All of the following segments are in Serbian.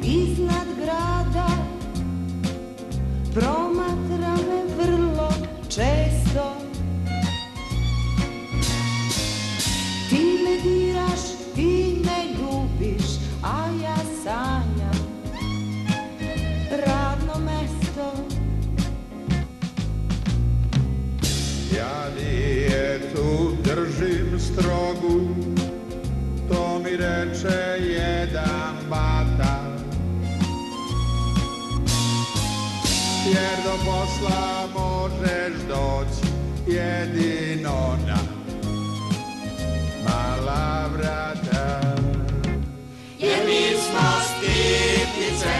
iznad grada, promatra me vrlo često. Ti me diraš, ti me ljubiš, a ja sanjam radno mesto. Ja dijetu držim strogu, to mi reče jedan bata, jer do posla možeš doći jedino na mala vrata. Jer mi smo stipnice,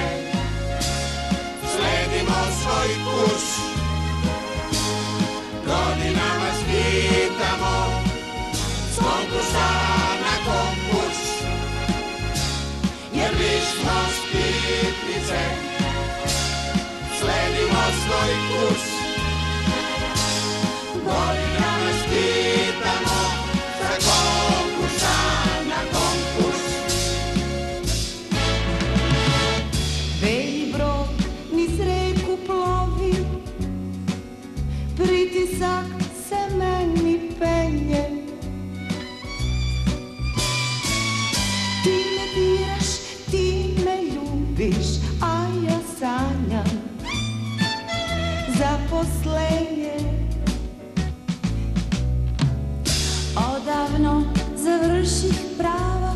sledimo svoj kurs, godinama skitamo s konkursa na konkurs. Jer mi smo stipnice, sledimo svoj kurs, godinama skitamo sa konkursa na konkurs. Velji brod niz reku plovi, pritisak se meni penje. Ti me diraš, ti me ljubiš, a ja sanjam zaposlenje. Odavno završih prava,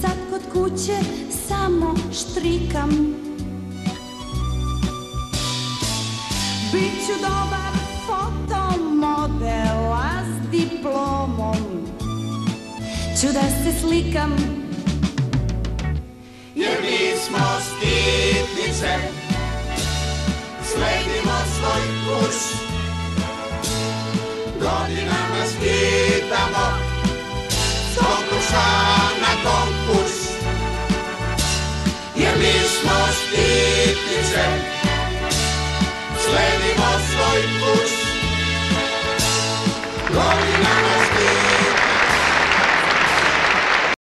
sad kod kuće samo štrikam. Biću dobar fotomodel, a s diplomom ću da se slikam. Jer mi smo stipnice, sledimo svoj kurs, godinama skitamo s konkursa na konkurs. Jer mi smo stipnice, sledimo svoj kurs, godinama